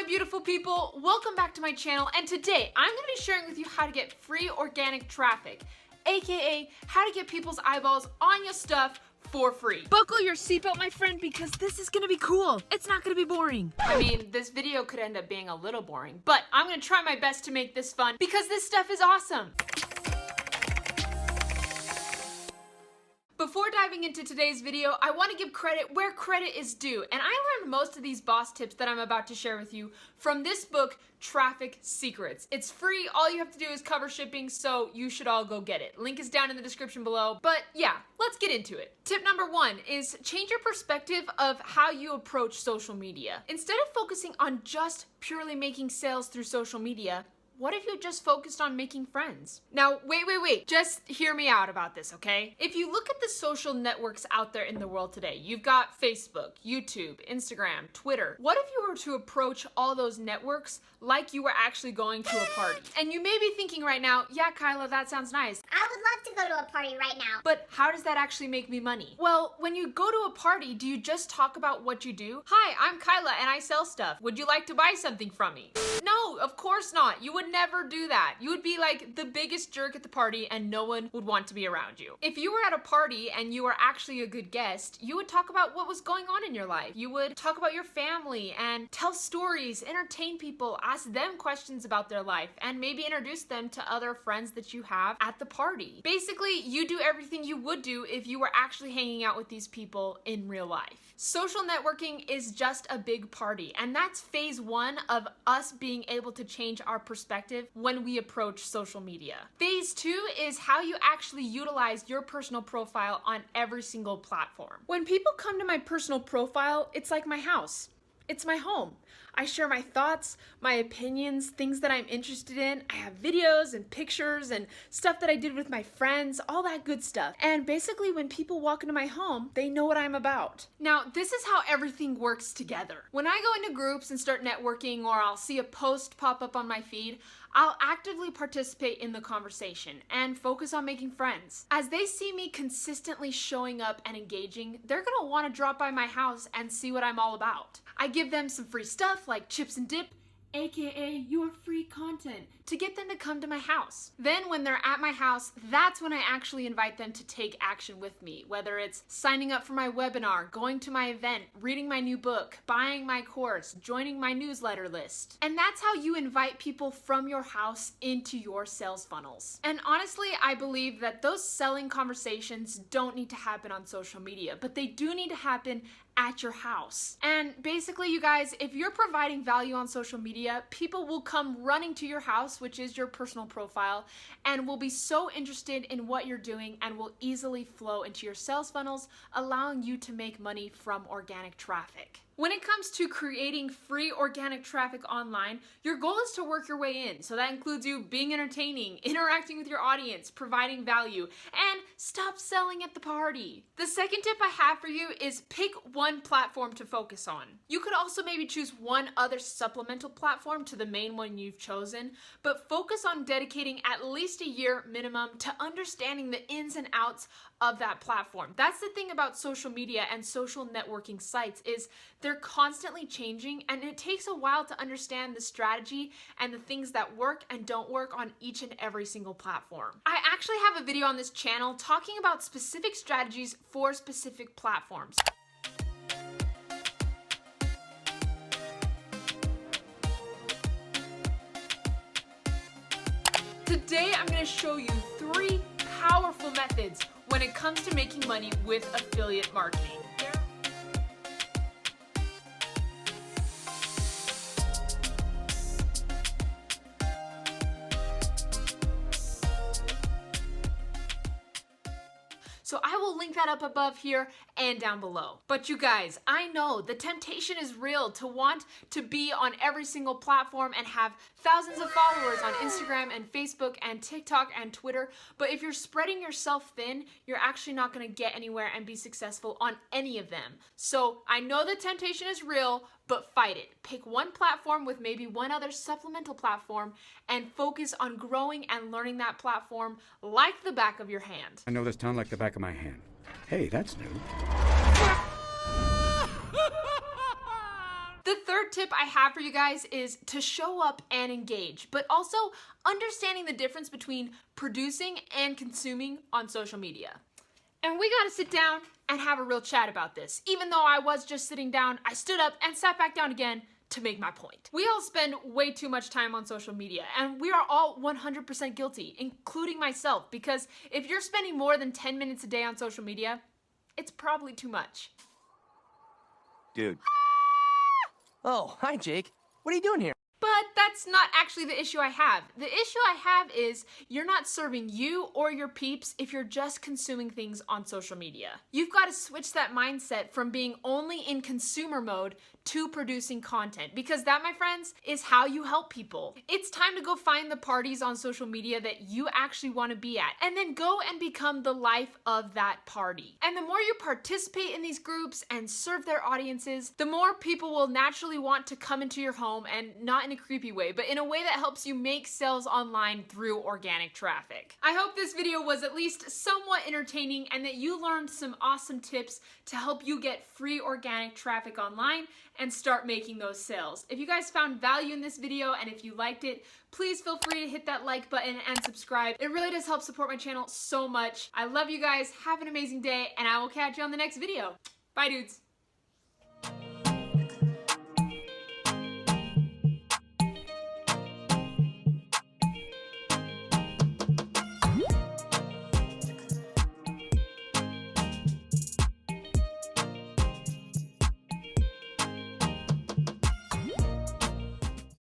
beautiful people, welcome back to my channel, and today I'm going to be sharing with you how to get free organic traffic, aka how to get people's eyeballs on your stuff for free. Buckle your seatbelt, my friend, because this is gonna be cool. It's not gonna be boring. I mean, this video could end up being a little boring, but I'm going to try my best to make this fun because this stuff is awesome. Before diving into today's video, I want to give credit where credit is due, and I learned most of these boss tips that I'm about to share with you from this book, Traffic Secrets. It's free, all you have to do is cover shipping, so you should all go get it. Link is down in the description below, but yeah, let's get into it. Tip number 1 is change your perspective of how you approach social media. Instead of focusing on just purely making sales through social media, what if you just focused on making friends? Now, wait. Just hear me out about this, okay? If you look at the social networks out there in the world today, you've got Facebook, YouTube, Instagram, Twitter. What if you were to approach all those networks like you were actually going to a party? And you may be thinking right now, yeah, Kyla, that sounds nice. I would love to go to a party right now. But how does that actually make me money? Well, when you go to a party, do you just talk about what you do? Hi, I'm Kyla and I sell stuff. Would you like to buy something from me? No, of course not. You would never do that. You would be like the biggest jerk at the party and no one would want to be around you. If you were at a party and you were actually a good guest, you would talk about what was going on in your life. You would talk about your family and tell stories, entertain people, ask them questions about their life, and maybe introduce them to other friends that you have at the party. Basically, you do everything you would do if you were actually hanging out with these people in real life. Social networking is just a big party, and that's phase 1 of us being able to change our perspective when we approach social media. Phase 2 is how you actually utilize your personal profile on every single platform. When people come to my personal profile, it's like my house. It's my home. I share my thoughts, my opinions, things that I'm interested in. I have videos and pictures and stuff that I did with my friends, all that good stuff. And basically when people walk into my home, they know what I'm about. Now, this is how everything works together. When I go into groups and start networking, or I'll see a post pop up on my feed, I'll actively participate in the conversation and focus on making friends. As they see me consistently showing up and engaging, they're gonna wanna drop by my house and see what I'm all about. I give them some free stuff like chips and dip, aka your free content, to get them to come to my house. Then when they're at my house, that's when I actually invite them to take action with me, whether it's signing up for my webinar, going to my event, reading my new book, buying my course, joining my newsletter list. And that's how you invite people from your house into your sales funnels. And honestly, I believe that those selling conversations don't need to happen on social media, but they do need to happen at your house. And basically, you guys, if you're providing value on social media, people will come running to your house, which is your personal profile, and will be so interested in what you're doing and will easily flow into your sales funnels, allowing you to make money from organic traffic. When it comes to creating free organic traffic online, your goal is to work your way in. So that includes you being entertaining, interacting with your audience, providing value, and stop selling at the party. The second tip I have for you is pick one platform to focus on. You could also maybe choose one other supplemental platform to the main one you've chosen, but focus on dedicating at least a year minimum to understanding the ins and outs of that platform. That's the thing about social media and social networking sites is they're constantly changing, and it takes a while to understand the strategy and the things that work and don't work on each and every single platform. I actually have a video on this channel talking about specific strategies for specific platforms. Today I'm going to show you 3 powerful methods when it comes to making money with affiliate marketing. So I will link that up above here and down below. But you guys, I know the temptation is real to want to be on every single platform and have thousands of followers on Instagram and Facebook and TikTok and Twitter. But if you're spreading yourself thin, you're actually not gonna get anywhere and be successful on any of them. So I know the temptation is real, but fight it. Pick one platform with maybe one other supplemental platform and focus on growing and learning that platform like the back of your hand. I know this town like the back of my hand. Hey, that's new. The third tip I have for you guys is to show up and engage, but also understanding the difference between producing and consuming on social media. And we gotta sit down and have a real chat about this. Even though I was just sitting down, I stood up and sat back down again to make my point. We all spend way too much time on social media, and we are all 100% guilty, including myself, because if you're spending more than 10 minutes a day on social media, it's probably too much. Dude. Oh, hi, Jake. What are you doing here? But that's not actually the issue I have. The issue I have is you're not serving you or your peeps if you're just consuming things on social media. You've got to switch that mindset from being only in consumer mode to producing content, because that, my friends, is how you help people. It's time to go find the parties on social media that you actually want to be at, and then go and become the life of that party. And the more you participate in these groups and serve their audiences, the more people will naturally want to come into your home, and not in a creepy way, but in a way that helps you make sales online through organic traffic. I hope this video was at least somewhat entertaining and that you learned some awesome tips to help you get free organic traffic online and start making those sales. If you guys found value in this video and if you liked it, please feel free to hit that like button and subscribe. It really does help support my channel so much. I love you guys. Have an amazing day, and I will catch you on the next video. Bye, dudes.